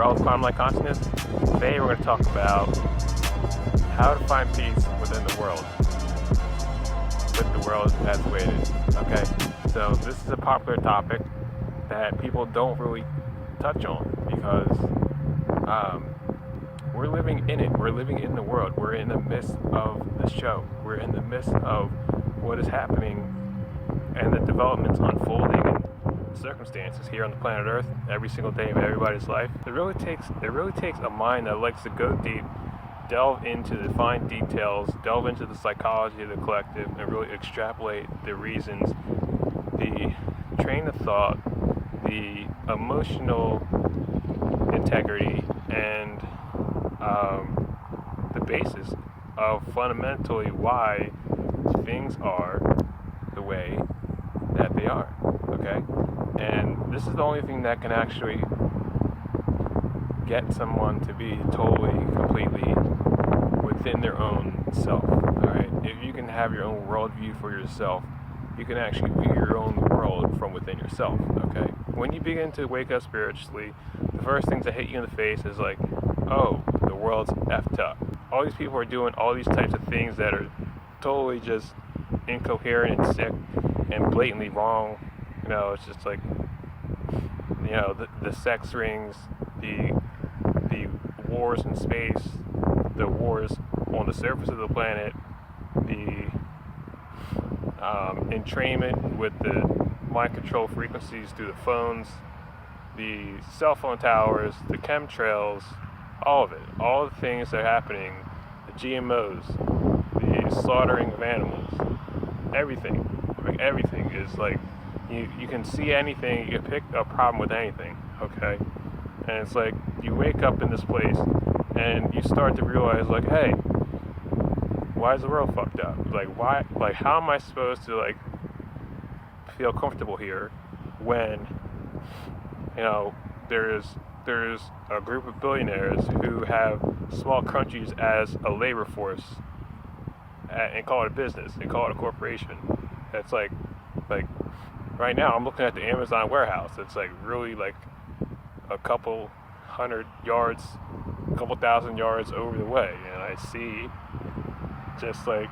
Darrell's Climb Like Consciousness. Today we're going to talk about how to find peace within the world, with the world as the way it is. Okay, so this is a popular topic that people don't really touch on because we're living in it. We're living in the world. We're in the midst of the show. We're in the midst of what is happening and the developments unfolding in circumstances here on the planet Earth every single day of everybody's life. It really takes a mind that likes to go deep, delve into the fine details, delve into the psychology of the collective, and really extrapolate the reasons, the train of thought, the emotional integrity, and the basis of fundamentally why things are the way that they are. Okay? And this is the only thing that can actually get someone to be totally, completely within their own self. Alright? If you can have your own worldview for yourself, you can actually view your own world from within yourself. Okay? When you begin to wake up spiritually, the first things that hit you in the face is like, oh, the world's effed up. All these people are doing all these types of things that are totally just incoherent and sick and blatantly wrong. You know, it's just like, you know, the sex rings, the wars in space, the wars on the surface of the planet, the entrainment with the mind control frequencies through the phones, the cell phone towers, the chemtrails, all of it, all the things that are happening, the GMOs, the slaughtering of animals, everything is like, you can see anything, you can pick a problem with anything, okay? And it's like, you wake up in this place and you start to realize like, hey, why is the world fucked up? Like how am I supposed to like feel comfortable here when, you know, there's a group of billionaires who have small countries as a labor force and call it a business, they call it a corporation. It's like right now I'm looking at the Amazon warehouse. It's like really like a couple hundred yards, a couple thousand yards over the way, and I see just like,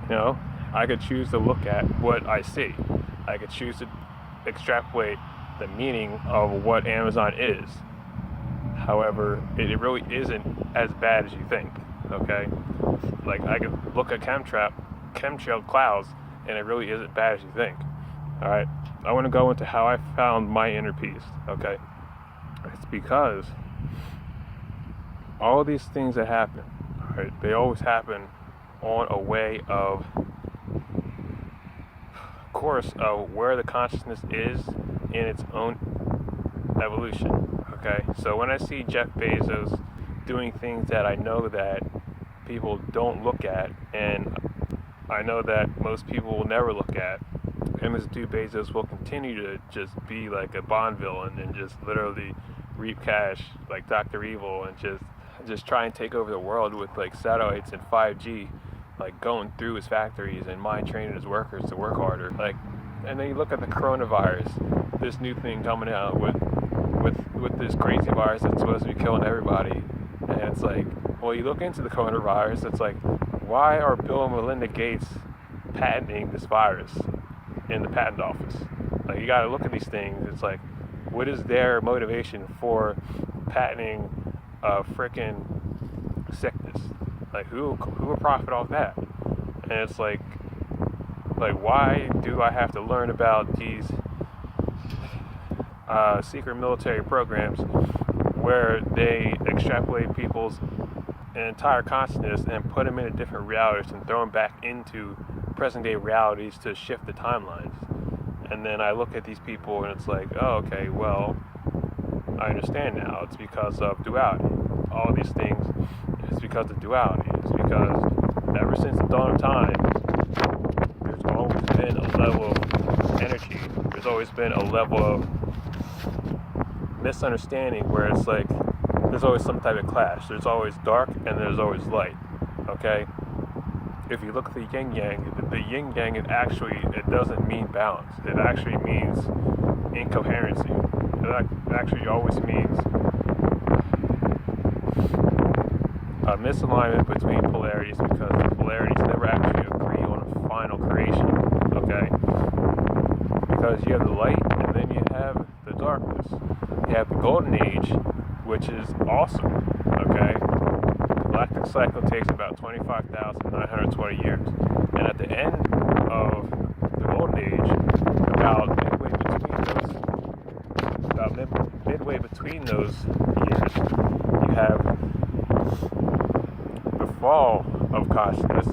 you know, I could choose to look at what I see. I could choose to extrapolate the meaning of what Amazon is. However, it really isn't as bad as you think, okay? Like, I could look at chemtrail clouds, and it really isn't bad as you think, all right? I want to go into how I found my inner peace, okay? It's because all these things that happen, all right, they always happen on a way of course of where the consciousness is in its own evolution, okay? So when I see Jeff Bezos doing things that I know that people don't look at, and I know that most people will never look at, and this dude Bezos will continue to just be like a Bond villain and just literally reap cash like Dr. Evil and just try and take over the world with like satellites and 5G, like going through his factories and mind training his workers to work harder. Like, and then you look at the coronavirus, this new thing coming out with this crazy virus that's supposed to be killing everybody. And it's like, well, you look into the coronavirus, it's like, why are Bill and Melinda Gates patenting this virus in the patent office? Like, you gotta look at these things. It's like, what is their motivation for patenting a frickin' sickness? Like, who will profit off that? And it's like why do I have to learn about these secret military programs where they extrapolate people's entire consciousness and put them into different realities and throw them back into present day realities to shift the timelines? And then I look at these people and it's like, oh, okay, well, I understand now. It's because of duality. All these things, it's because of duality. It's because ever since the dawn of time, there's always been a level of energy. There's always been a level of misunderstanding where it's like there's always some type of clash. There's always dark and there's always light. Okay? If you look at the yin yang, it doesn't mean balance. It actually means incoherency. It actually always means a misalignment between polarities, because the polarities never actually agree on a final creation, okay? Because you have the light and then you have the darkness. You have the golden age, which is awesome, okay? The galactic cycle takes about 25,920 years. And at the end of the golden age, midway between those years, you have the fall of consciousness,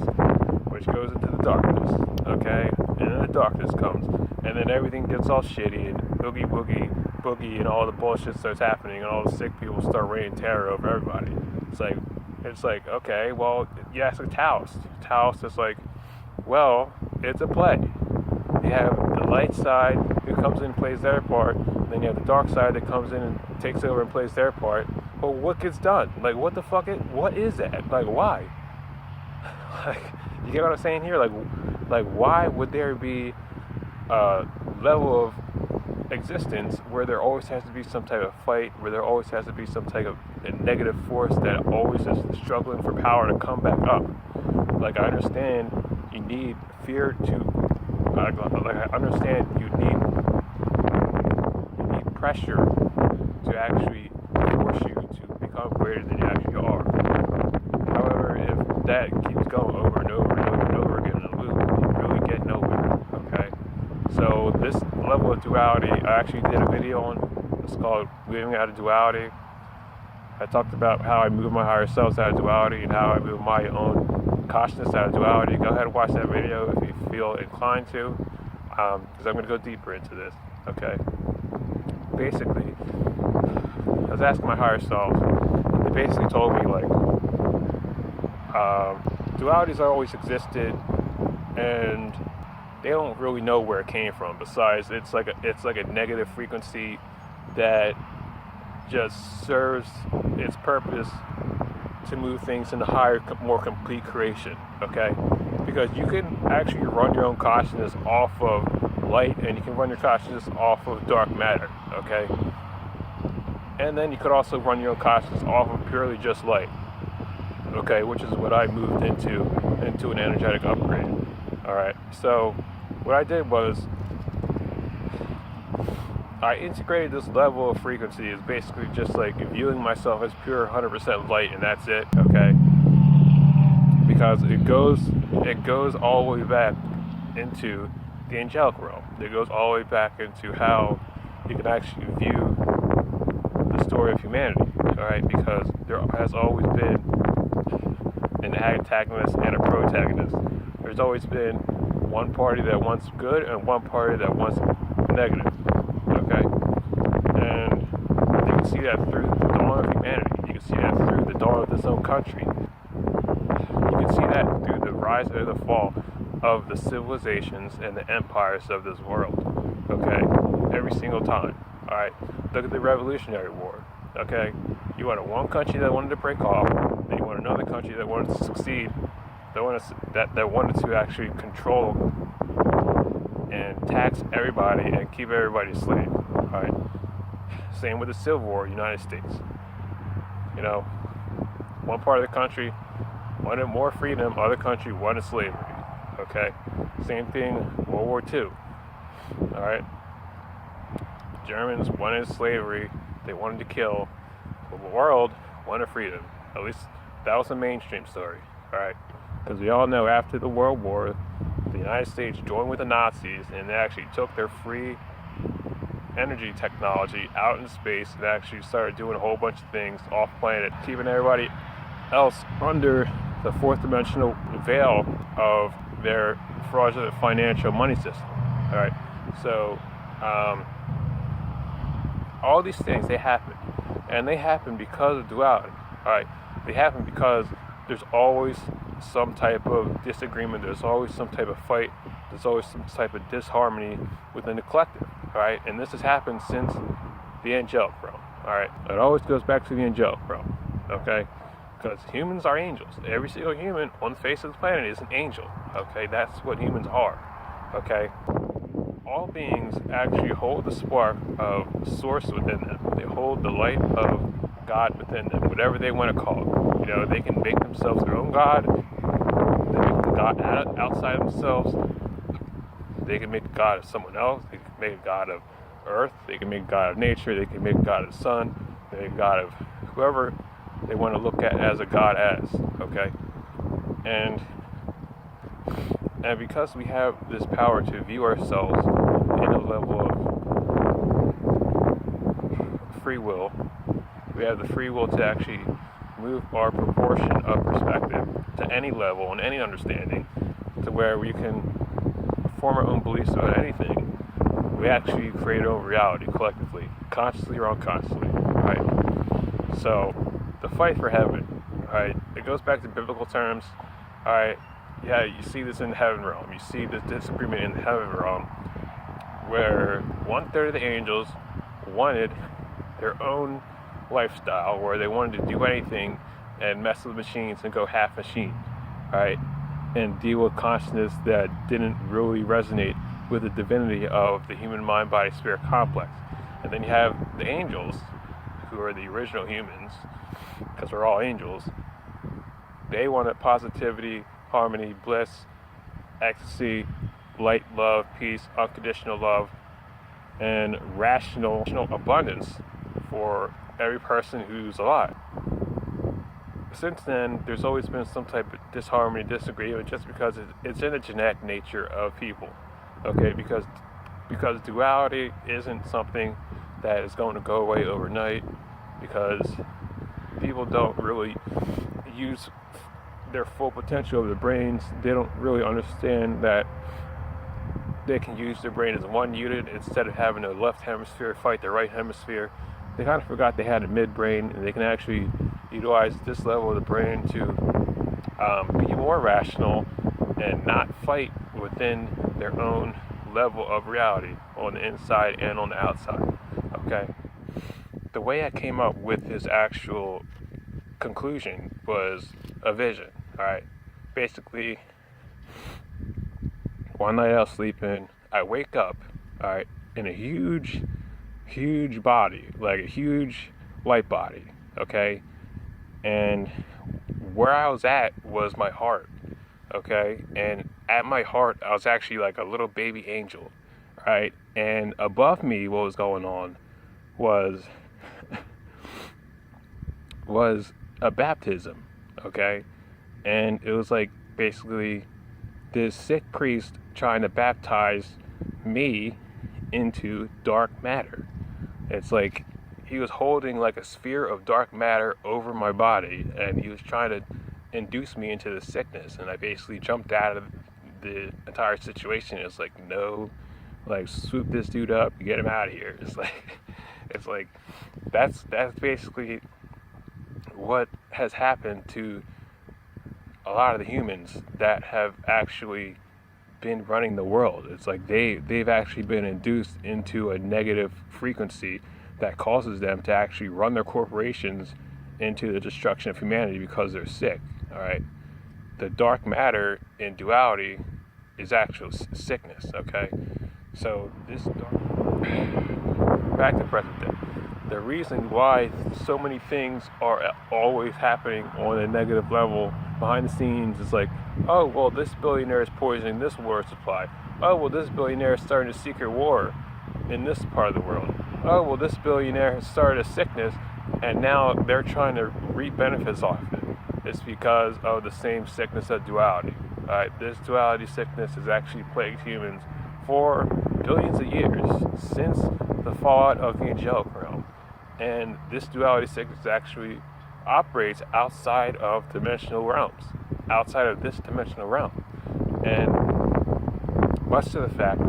which goes into the darkness, okay? And then the darkness comes, and then everything gets all shitty, and boogie, and all the bullshit starts happening, and all the sick people start raining terror over everybody. It's like, okay, well, you ask a Taoist. Taoist is like, well, it's a play. You have the light side who comes in and plays their part, then you have the dark side that comes in and takes over and plays their part. But what gets done? Like, what the fuck? What is that? Like, why? Like, you get what I'm saying here? Like, why would there be a level of existence where there always has to be some type of fight, where there always has to be some type of negative force that always is struggling for power to come back up? Like, I understand you need fear to. Like, I understand you need pressure to actually force you to become greater than you actually are. However, if that keeps going over and over and over and over again in a loop, you really get nowhere, okay? So this level of duality, I actually did a video on. It's called Moving Out of Duality. I talked about how I move my higher selves out of duality and how I move my own consciousness out of duality. Go ahead and watch that video if you feel inclined to, because I'm going to go deeper into this, okay? Basically, I was asking my higher self, they basically told me, like, dualities always existed, and they don't really know where it came from. Besides, it's like a negative frequency that just serves its purpose to move things into higher, more complete creation, okay? Because you can actually run your own consciousness off of light, and you can run your consciousness off of dark matter, okay? And then you could also run your own consciousness off of purely just light, okay? Which is what I moved into an energetic upgrade, all right? So what I did was I integrated this level of frequency as basically just like viewing myself as pure 100% light, and that's it, okay? Because it goes all the way back into the angelic realm. It goes all the way back into how you can actually view the story of humanity, all right? Because there has always been an antagonist and a protagonist. There's always been one party that wants good and one party that wants negative. Okay, and you can see that through the dawn of humanity. You can see that through the dawn of this own country. You can see that through the rise and the fall of the civilizations and the empires of this world. Okay, every single time. All right, look at the Revolutionary War. Okay, you had one country that wanted to break off, then you want another country that wanted to succeed, that wanted to actually control and tax everybody and keep everybody a slave. Alright. Same with the Civil War, United States. You know, one part of the country wanted more freedom, other country wanted slavery. Okay? Same thing, World War II. Alright? Germans wanted slavery, they wanted to kill. The world wanted freedom. At least that was the mainstream story. Alright? Because we all know after the World War, the United States joined with the Nazis, and they actually took their free energy technology out in space and actually started doing a whole bunch of things off planet, keeping everybody else under the fourth dimensional veil of their fraudulent financial money system. All right, so all these things, they happen, and they happen because of duality. All right, they happen because there's always some type of disagreement, there's always some type of fight, there's always some type of disharmony within the collective, all right? And this has happened since the angelic realm, all right? It always goes back to the angelic realm, okay? Because humans are angels. Every single human on the face of the planet is an angel, okay? That's what humans are, okay? all beings actually hold the spark of source within them. They hold the light of God within them, whatever they want to call it. They can make themselves their own God. They make a God outside themselves. They can make a God of someone else. They can make a God of earth. They can make a God of nature. They can make a God of the sun. They make a God of whoever they want to look at as a God as. Okay? And because we have this power to view ourselves in a level of free will, we have the free will to actually move our proportion of perspective to any level and any understanding to where we can form our own beliefs about anything. We actually create our own reality collectively, consciously or unconsciously, right? So, the fight for heaven, right, it goes back to biblical terms, right? Yeah, you see this in the heaven realm. You see this disagreement in the heaven realm where 1/3 of the angels wanted their own lifestyle where they wanted to do anything and mess with machines and go half machine, right? And deal with consciousness that didn't really resonate with the divinity of the human mind, body, spirit complex. And then you have the angels, who are the original humans, because we're all angels. They wanted positivity, harmony, bliss, ecstasy, light, love, peace, unconditional love, and rational abundance for every person who's alive. Since then, there's always been some type of disharmony, disagreement, just because it's in the genetic nature of people. Okay, because duality isn't something that is going to go away overnight, because people don't really use their full potential of their brains. They don't really understand that they can use their brain as one unit instead of having the left hemisphere fight the right hemisphere. They kind of forgot they had a midbrain, and they can actually utilize this level of the brain to be more rational and not fight within their own level of reality on the inside and on the outside. Okay? The way I came up with his actual conclusion was a vision. Alright? Basically, one night I was sleeping, I wake up, alright, in a huge body, like a huge light body, okay? And where I was at was my heart, okay? And at my heart, I was actually like a little baby angel, right? And above me, what was going on was a baptism, okay? And it was like basically this sick priest trying to baptize me into dark matter. It's like he was holding like a sphere of dark matter over my body, and he was trying to induce me into the sickness, and I basically jumped out of the entire situation. It's like, no, like, swoop this dude up, get him out of here. It's like that's basically what has happened to a lot of the humans that have actually been running the world. It's like they've actually been induced into a negative frequency that causes them to actually run their corporations into the destruction of humanity because they're sick. All right, the dark matter in duality is actual sickness. Okay, so this back to present day. The reason why so many things are always happening on a negative level behind the scenes is like, oh, well, this billionaire is poisoning this water supply. Oh, well, this billionaire is starting a secret war in this part of the world. Oh, well, this billionaire has started a sickness, and now they're trying to reap benefits off of it. It's because of the same sickness of duality. This duality sickness has actually plagued humans for billions of years since the fallout of the angelic realm. And this duality sickness actually operates outside of dimensional realms, outside of this dimensional realm. And much to the fact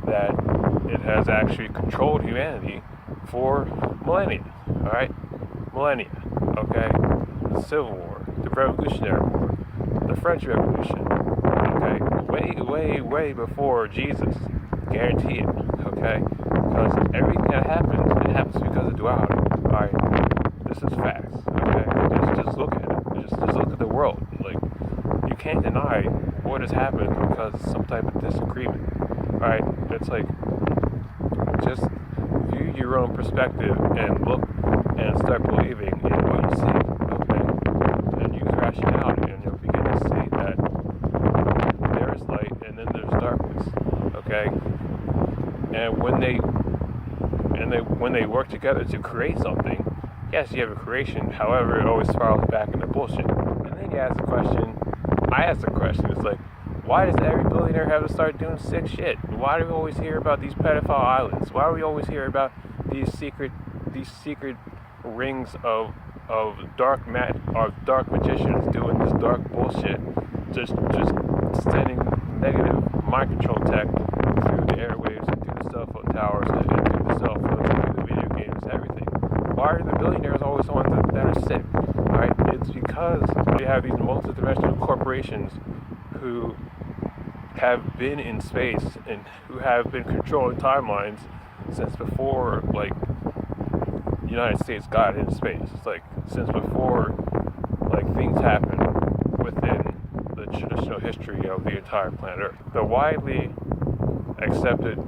that it has actually controlled humanity for millennia, millennia, okay? The Civil War, the Revolutionary War, the French Revolution, okay? Way before Jesus, guarantee it, okay? Because everything that happens, it happens because of duality, alright? This is facts, okay? Just look at it. Just look at the world. Like, you can't deny what has happened because of some type of disagreement. right? It's like, just view your own perspective and look and start believing in what you see, okay? And use rationality, and you'll begin to see that there is light and then there's darkness, okay? And when they work together to create something, yes, you have a creation. However, it always spirals back into bullshit. And then you ask the question. I ask the question. It's like, why does every billionaire have to start doing sick shit? Why do we always hear about these pedophile islands? Why do we always hear about these secret rings of dark magicians doing this dark bullshit, just sending negative mind control tech through the airwaves and through the cell phone towers and through the cell phones and through the video games, everything. Why are the billionaires always the ones that are sick? Alright, it's because we have these multidimensional corporations who have been in space and who have been controlling timelines since before, like, the United States got into space. It's like, since before, like, things happened within the traditional history of the entire planet Earth. The widely accepted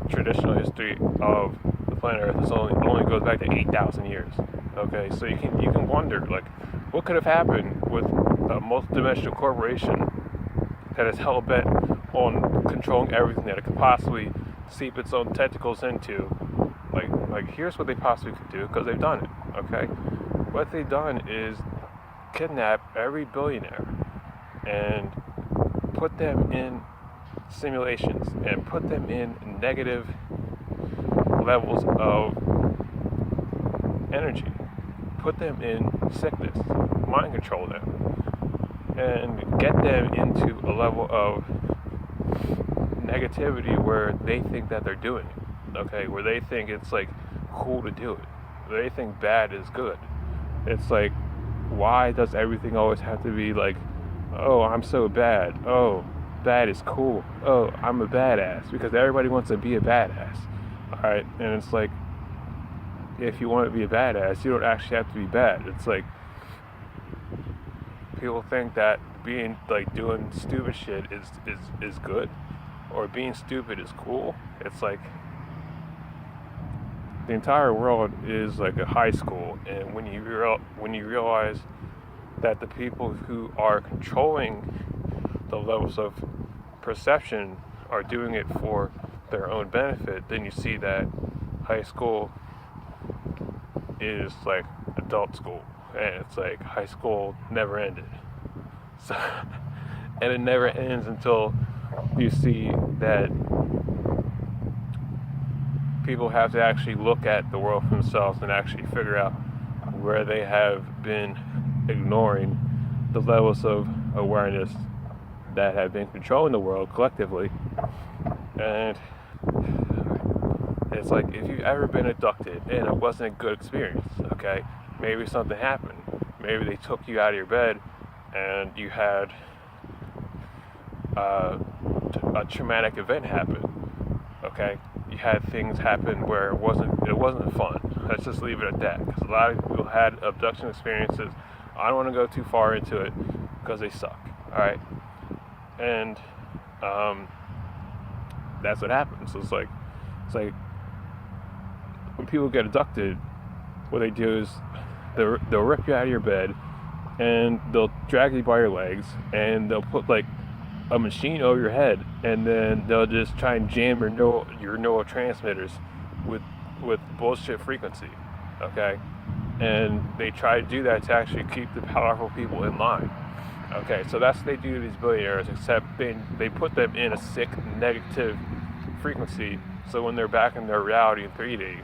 traditional history of the planet Earth is only goes back to 8,000 years. Okay, so you can wonder, like, what could have happened with a multidimensional corporation that is hell bent on controlling everything that it could possibly seep its own tentacles into. Like here's what they possibly could do, because they've done it. Okay, what they've done is kidnap every billionaire and put them in simulations and put them in negative levels of energy, put them in sickness, mind control them, and get them into a level of negativity where they think that they're doing it, okay, where they think it's like cool to do it, they think bad is good. It's like, why does everything always have to be like, oh, I'm so bad, oh, bad is cool, oh, I'm a badass, because everybody wants to be a badass, alright, and it's like, if you want to be a badass, you don't actually have to be bad. It's like, people think that being, like, doing stupid shit is good, or being stupid is cool. It's like, the entire world is like a high school, and when you realize that the people who are controlling the levels of perception are doing it for their own benefit, then you see that high school is like adult school, and it's like high school never ended. So, and it never ends until you see that people have to actually look at the world for themselves and actually figure out where they have been ignoring the levels of awareness that have been controlling the world collectively. And it's like, if you've ever been abducted and it wasn't a good experience, okay, maybe something happened. Maybe they took you out of your bed and you had a traumatic event happen, okay? You had things happen where it wasn't fun. Let's just leave it at that, because a lot of people had abduction experiences. I don't want to go too far into it because they suck, all right? And that's what happens. So it's like when people get abducted, what they do is they'll rip you out of your bed and they'll drag you by your legs and they'll put like a machine over your head, and then they'll just try and jam your neurotransmitters with bullshit frequency, okay? And they try to do that to actually keep the powerful people in line. Okay, so that's what they do to these billionaires, except they put them in a sick, negative frequency, so when they're back in their reality in 3D,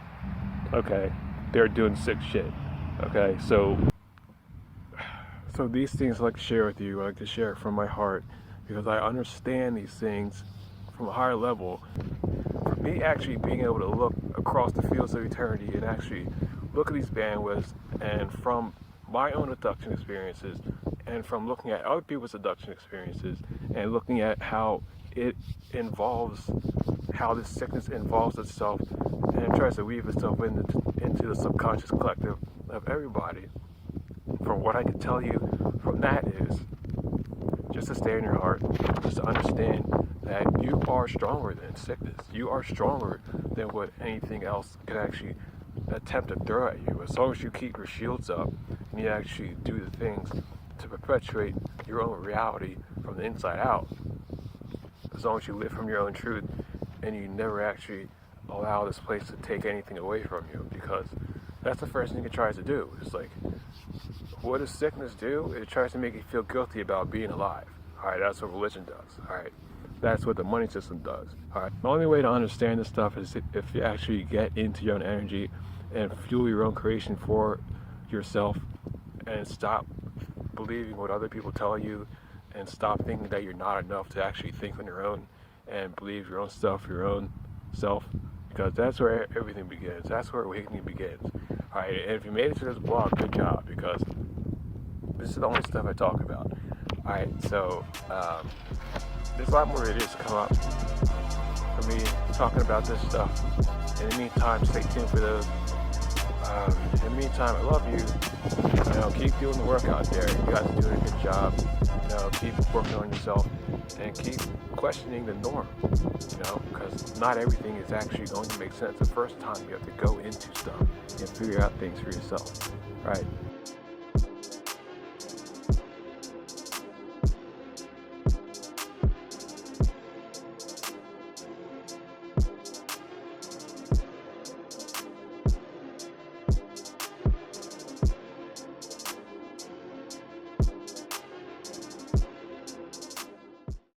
okay, they're doing sick shit. Okay, so these things I like to share with you, I like to share it from my heart, because I understand these things from a higher level. For me actually being able to look across the fields of eternity and actually look at these bandwidths, and from my own abduction experiences, and from looking at other people's abduction experiences, and looking at how it involves, how this sickness involves itself and tries to weave itself into the subconscious collective of everybody. From what I can tell you from that is just to stay in your heart, just to understand that you are stronger than sickness. You are stronger than what anything else could actually attempt to throw at you. As long as you keep your shields up and you actually do the things to perpetuate your own reality from the inside out, as long as you live from your own truth and you never actually allow this place to take anything away from you, because that's the first thing it tries to do. It's like, what does sickness do? It tries to make you feel guilty about being alive. All right, that's what religion does. All right, that's what the money system does. All right, the only way to understand this stuff is if you actually get into your own energy and fuel your own creation for yourself, and stop believing what other people tell you, and stop thinking that you're not enough to actually think on your own and believe your own stuff, your own self, because that's where everything begins. That's where awakening begins. All right, and if you made it to this blog, good job, because this is the only stuff I talk about. All right, so there's a lot more videos to come up for me talking about this stuff. In the meantime, stay tuned for those. In the meantime, I love you. You know, keep doing the work out there. You guys are doing a good job. You know, keep working on yourself and keep questioning the norm. You know, because not everything is actually going to make sense the first time. You have to go into stuff and figure out things for yourself. Right?